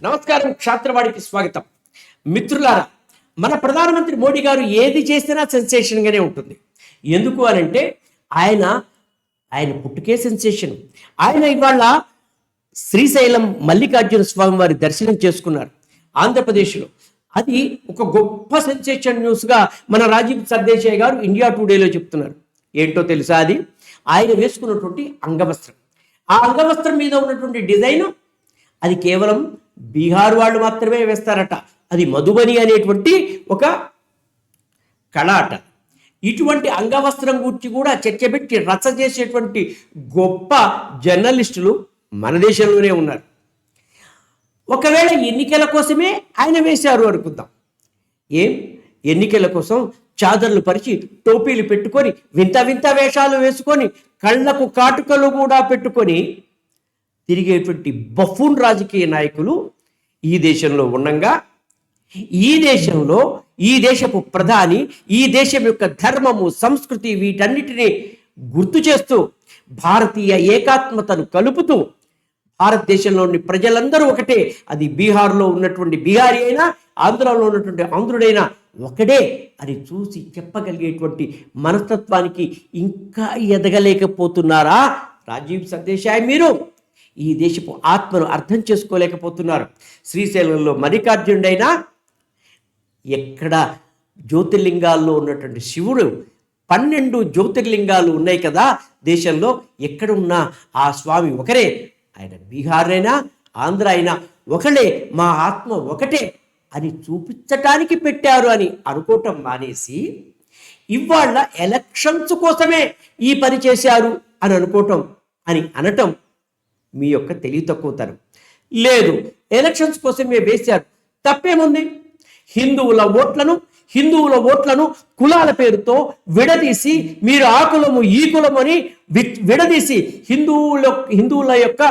నమస్కారం. క్షాత్రవాడికి స్వాగతం. మిత్రులారా, మన ప్రధానమంత్రి మోడీ గారు ఏది చేసినా సెన్సేషన్గానే ఉంటుంది. ఎందుకు అనంటే ఆయన ఆయన పుట్టుకే సెన్సేషన్. ఆయన ఇవాళ శ్రీశైలం మల్లికార్జున స్వామి వారి దర్శనం చేసుకున్నారు ఆంధ్రప్రదేశ్లో. అది ఒక గొప్ప సెన్సేషన్ న్యూస్గా మన రాజీవ్ సర్దేశాయ్ గారు ఇండియా టుడేలో చెప్తున్నారు. ఏంటో తెలుసా? అది ఆయన వేసుకున్నటువంటి అంగవస్త్రం. ఆ అంగవస్త్రం మీద ఉన్నటువంటి డిజైన్ అది కేవలం బీహార్ వాళ్ళు మాత్రమే వేస్తారట. అది మధుబని అనేటువంటి ఒక కళ అట. ఇటువంటి అంగవస్త్రం గురించి కూడా చర్చ పెట్టి రచ్చ చేసేటువంటి గొప్ప జర్నలిస్టులు మన దేశంలోనే ఉన్నారు. ఒకవేళ ఎన్నికల కోసమే ఆయన వేశారు అనుకుందాం. ఎన్నికల కోసం చాదర్లు పరిచి టోపీలు పెట్టుకొని వింత వింత వేషాలు వేసుకొని కళ్ళకు కాటుకలు కూడా పెట్టుకొని తిరిగేటువంటి బఫూన్ రాజకీయ నాయకులు ఈ దేశంలో ఉండంగా, ఈ దేశంలో ఈ దేశపు ప్రధాని ఈ దేశం యొక్క ధర్మము సంస్కృతి వీటన్నిటినీ గుర్తు చేస్తూ భారతీయ ఏకాత్మతను కలుపుతూ భారతదేశంలోని ప్రజలందరూ ఒకటే, అది బీహార్లో ఉన్నటువంటి బీహారీ అయినా ఆంధ్రాలో ఉన్నటువంటి ఆంధ్రుడైనా ఒకడే అని చూసి చెప్పగలిగేటువంటి మనస్తత్వానికి ఇంకా ఎదగలేకపోతున్నారా రాజీవ్ సర్దేశాయ్? మీరు ఈ దేశపు ఆత్మను అర్థం చేసుకోలేకపోతున్నారు. శ్రీశైలంలో మల్లికార్జునుడైనా ఎక్కడ జ్యోతిర్లింగాల్లో ఉన్నటువంటి శివుడు 12 జ్యోతిర్లింగాలు ఉన్నాయి కదా దేశంలో. ఎక్కడ ఉన్నా ఆ స్వామి ఒకరే. ఆయన బీహార్ అయినా ఆంధ్ర అయినా ఒకడే, మా ఆత్మ ఒకటే అని చూపించటానికి పెట్టారు అని అనుకోవటం మానేసి ఇవాళ ఎలక్షన్స్ కోసమే ఈ పని చేశారు అని అనుకోవటం అనటం మీ యొక్క తెలివి తక్కువతనం. లేదు, ఎలక్షన్స్ కోసమే వేశారు, తప్పేముంది? హిందువుల ఓట్లను కులాల పేరుతో విడదీసి మీరు ఆ కులము ఈ కులము అని విడదీసి హిందువుల యొక్క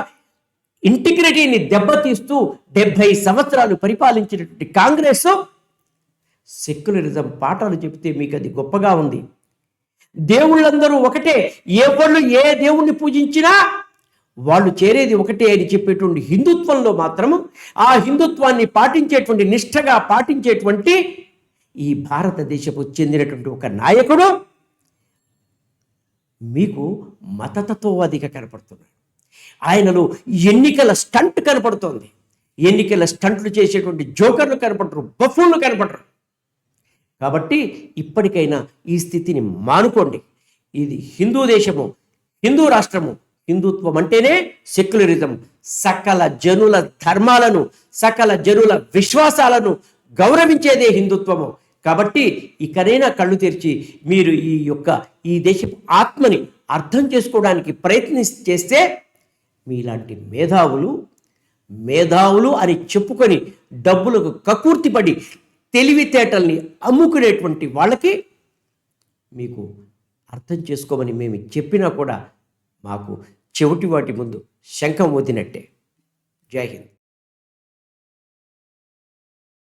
ఇంటిగ్రిటీని దెబ్బతీస్తూ 70 సంవత్సరాలు పరిపాలించినటువంటి కాంగ్రెస్ సెక్యులరిజం పాఠాలు చెబితే మీకు అది గొప్పగా ఉంది. దేవుళ్ళందరూ ఒకటే, ఏ దేవుణ్ణి పూజించినా వాళ్ళు చేరేది ఒకటే అని చెప్పేటువంటి హిందుత్వంలో మాత్రము ఆ హిందుత్వాన్ని పాటించేటువంటి నిష్ఠగా పాటించేటువంటి ఈ భారతదేశపు చెందినటువంటి ఒక నాయకుడు మీకు మతతత్వవాదిగా కనపడుతున్నాడు. ఆయనలో ఎన్నికల స్టంట్ కనపడుతోంది. ఎన్నికల స్టంట్లు చేసేటువంటి జోకర్లు కనపడరు, బఫూన్లు కనపడరు. కాబట్టి ఇప్పటికైనా ఈ స్థితిని మానుకోండి. ఇది హిందూ దేశము, హిందూ రాష్ట్రము. హిందుత్వం అంటేనే సెక్యులరిజం. సకల జనుల ధర్మాలను సకల జనుల విశ్వాసాలను గౌరవించేదే హిందుత్వము. కాబట్టి ఇకనైనా కళ్ళు తెరిచి మీరు ఈ దేశపు ఆత్మని అర్థం చేసుకోవడానికి చేస్తే మీలాంటి మేధావులు అని చెప్పుకొని డబ్బులకు కకూర్తిపడి తెలివితేటల్ని అమ్ముకునేటువంటి వాళ్ళకి మీకు అర్థం చేసుకోమని మేము చెప్పినా కూడా మాకు చెవిటి వాటి ముందు శంఖం ఊదినట్టే. జై హింద్.